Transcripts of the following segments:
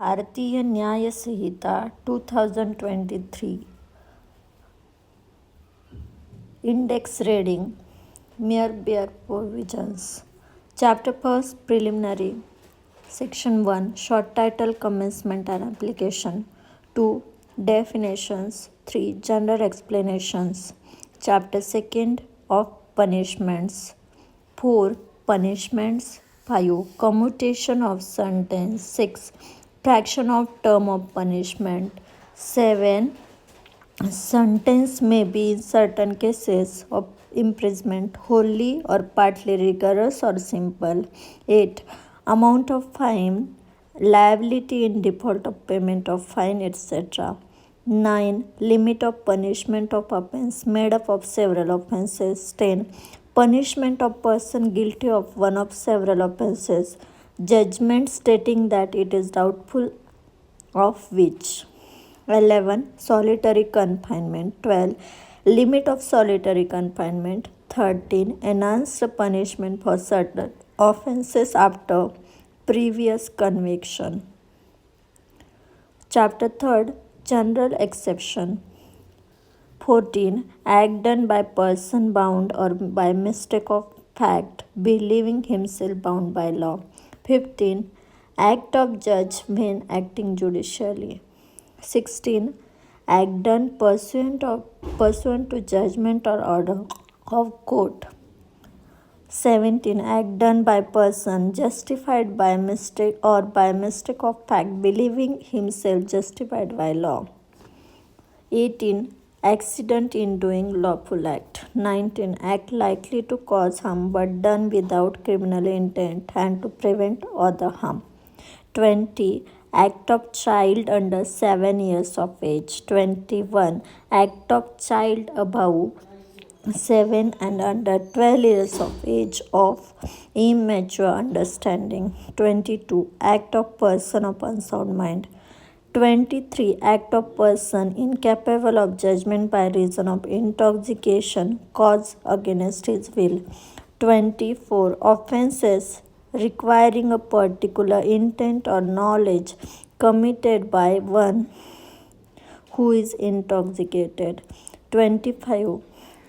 Bhartiya Nyaya Sanhita 2023. Index reading Mere Bare Provisions. Chapter 1 Preliminary. Section 1 Short title Commencement and Application. 2 Definitions. 3 General explanations. Chapter 2nd of Punishments. 4 Punishments. 5 Commutation of sentence. 6 Fraction of term of punishment. 7 Sentence may be in certain cases of imprisonment wholly or partly rigorous or simple. 8 Amount of fine, liability in default of payment of fine, etc. 9 Limit of punishment of offense made up of several offenses. 10 Punishment of person guilty of one of several offenses. Judgment stating that it is doubtful of which. 11 Solitary confinement. 12 Limit of solitary confinement. 13 Enhanced punishment for certain offenses after previous conviction. Chapter 3 General exception. 14 Act done by person bound or by mistake of fact, believing himself bound by law. 15 Act of judge when acting judicially. 16 Act done pursuant to judgment or order of court. 17 Act done by person justified by mistake or by mistake of fact, believing himself justified by law. 18 Accident in doing lawful act. 19 Act likely to cause harm but done without criminal intent and to prevent other harm. 20 Act of child under 7 years of age. 21 Act of child above 7 and under 12 years of age of immature understanding. 22 Act of person of unsound mind. 23 Act of person incapable of judgment by reason of intoxication caused against his will. 24 Offenses requiring a particular intent or knowledge committed by one who is intoxicated. 25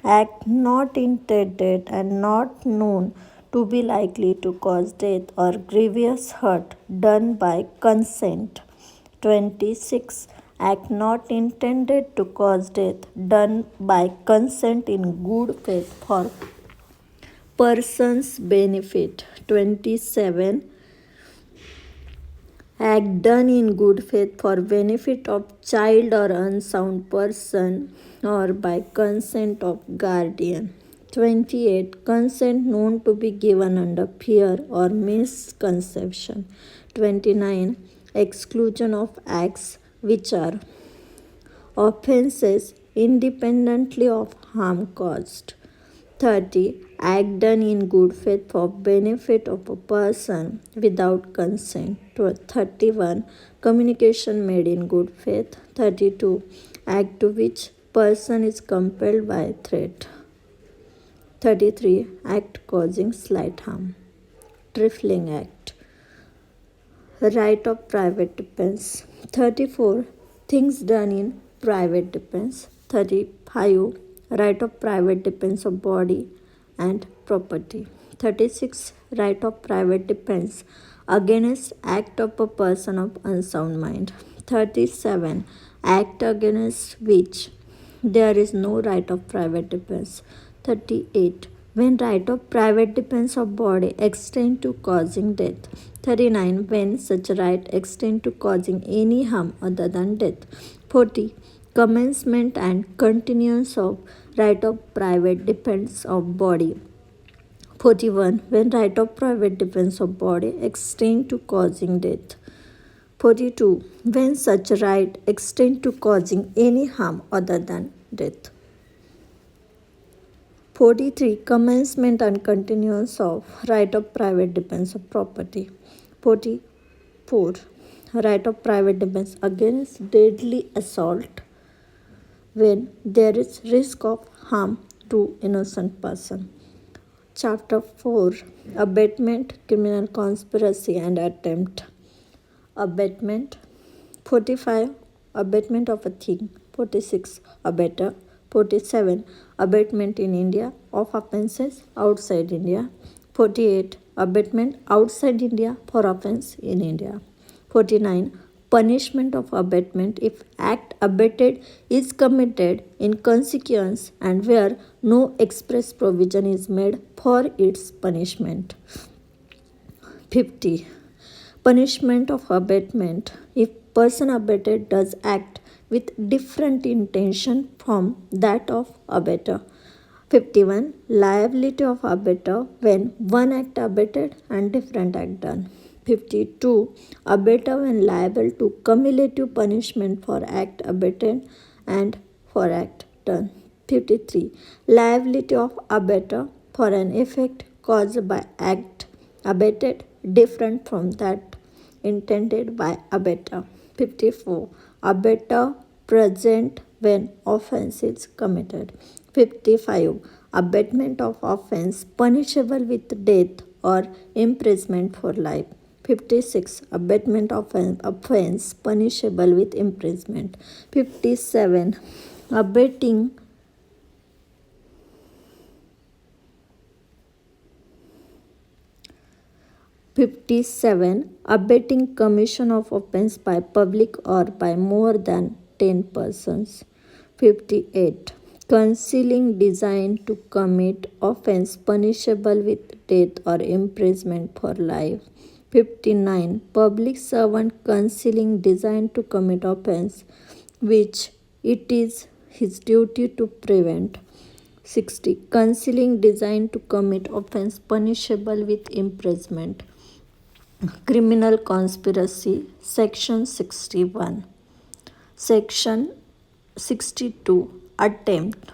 Act not intended and not known to be likely to cause death or grievous hurt done by consent. 26 Act not intended to cause death done by consent in good faith for person's benefit. 27 Act done in good faith for benefit of child or unsound person or by consent of guardian. 28 Consent known to be given under fear or misconception. 29 Exclusion of acts which are offenses independently of harm caused. 30 Act done in good faith for benefit of a person without consent. 31 Communication made in good faith. 32 Act to which person is compelled by threat. 33 Act causing slight harm. Trifling Act. Right of private defense. 34 Things done in private defense. 35 Right of private defense of body and property. 36 Right of private defense against act of a person of unsound mind. 37 Act against which there is no right of private defense. 38 When right of private defense of body extend to causing death. 39 When such right extend to causing any harm other than death. 40 Commencement and continuance of right of private defense of body. 41 When right of private defense of body extend to causing death. 42 When such right extend to causing any harm other than death. 43 Commencement and continuance of right of private defense of property. 44 Right of private defense against deadly assault when there is risk of harm to innocent person. Chapter 4 Abatement, Criminal Conspiracy and Attempt. Abatement. 45. Abatement of a thing. 46. Abater. 47. Abatement in India of offences outside India. 48. Abatement outside India for offence in India. 49. Punishment of abatement if act abated is committed in consequence and where no express provision is made for its punishment. 50. Punishment of abatement if person abated does act with different intention from that of abater. 51. Liability of abater when one act abated and different act done. 52. Abater when liable to cumulative punishment for act abated and for act done. 53. Liability of abater for an effect caused by act abated different from that intended by abater. 54. Abater present when offense is committed. 55. Abatement of offense punishable with death or imprisonment for life. 56. Abatement of an offense punishable with imprisonment. 57. Abating 57. Abetting commission of offence by public or by more than 10 persons. 58. Concealing design to commit offence punishable with death or imprisonment for life. 59. Public servant concealing design to commit offence which it is his duty to prevent. 60. Concealing design to commit offence punishable with imprisonment. Criminal conspiracy, section 61. Section 62. Attempt.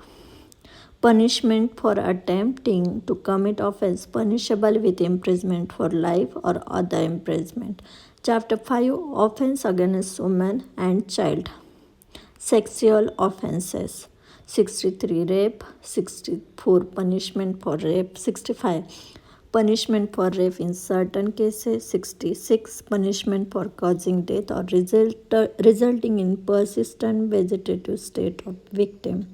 Punishment for attempting to commit offense punishable with imprisonment for life or other imprisonment. Chapter 5. Offense against woman and child. Sexual offenses. 63. Rape. 64. Punishment for rape. 65. Punishment for rape in certain cases. 66. Punishment for causing death or resulting in persistent vegetative state of victim.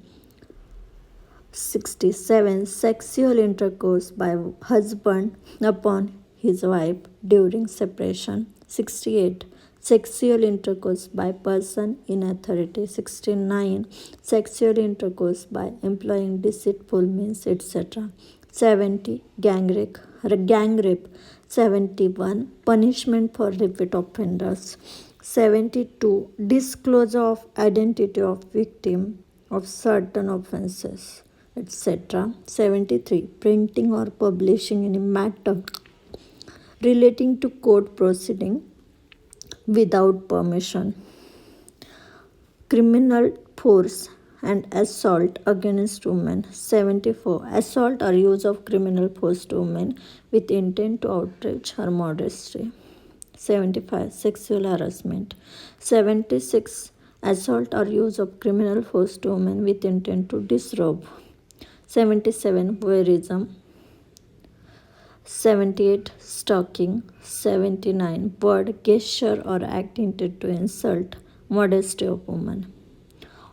67. Sexual intercourse by husband upon his wife during separation. 68. Sexual intercourse by person in authority. 69. Sexual intercourse by employing deceitful means, etc. 70. Gang rape. 71. Punishment for repeat offenders. 72. Disclosure of identity of victim of certain offences, etc. 73. Printing or publishing any matter relating to court proceeding without permission. Criminal force and assault against women. 74. Assault or use of criminal force to women with intent to outrage her modesty. 75. Sexual harassment. 76. Assault or use of criminal force to women with intent to disrobe. 77. Voyeurism. 78. Stalking. 79. Word, gesture or act intended to insult modesty of woman.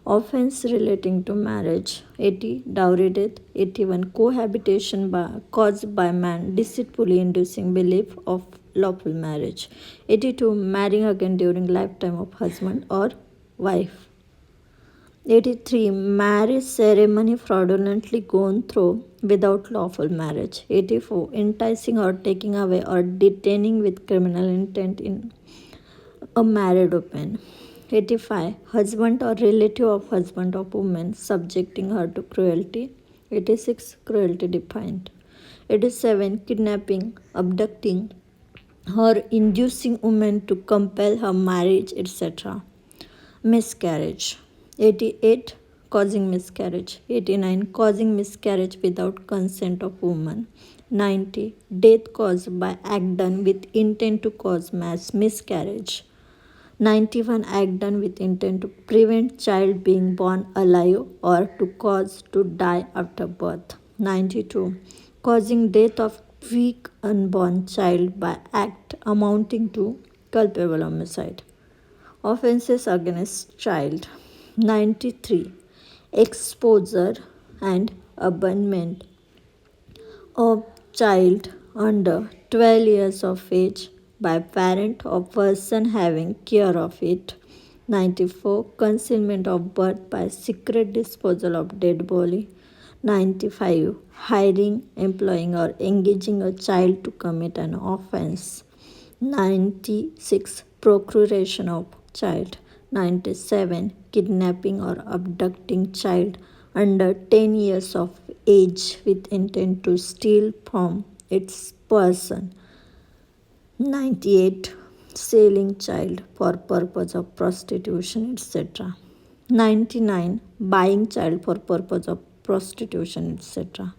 Offense relating to marriage. 80. Dowry death. 81. Cohabitation caused by man deceitfully inducing belief of lawful marriage. 82. Marrying again during lifetime of husband or wife. 83. Marriage ceremony fraudulently gone through without lawful marriage. 84. Enticing or taking away or detaining with criminal intent in a married woman. 85. Husband or relative of husband of woman subjecting her to cruelty. 86. Cruelty defined. 87. Kidnapping, abducting, or inducing woman to compel her marriage, etc. Miscarriage. 88. Causing miscarriage. 89. Causing miscarriage without consent of woman. 90. Death caused by act done with intent to cause mass miscarriage. 91. Act done with intent to prevent child being born alive or to cause to die after birth. 92. Causing death of weak unborn child by act amounting to culpable homicide. Offenses against child 93. Exposure and abandonment of child under 12 years of age by parent or person having care of it. 94. Concealment of birth by secret disposal of dead body. 95. Hiring, employing, or engaging a child to commit an offense. 96. Procuration of child. 97. Kidnapping or abducting child under 10 years of age with intent to steal from its person. 98. Selling child for purpose of prostitution, etc. 99. Buying child for purpose of prostitution, etc.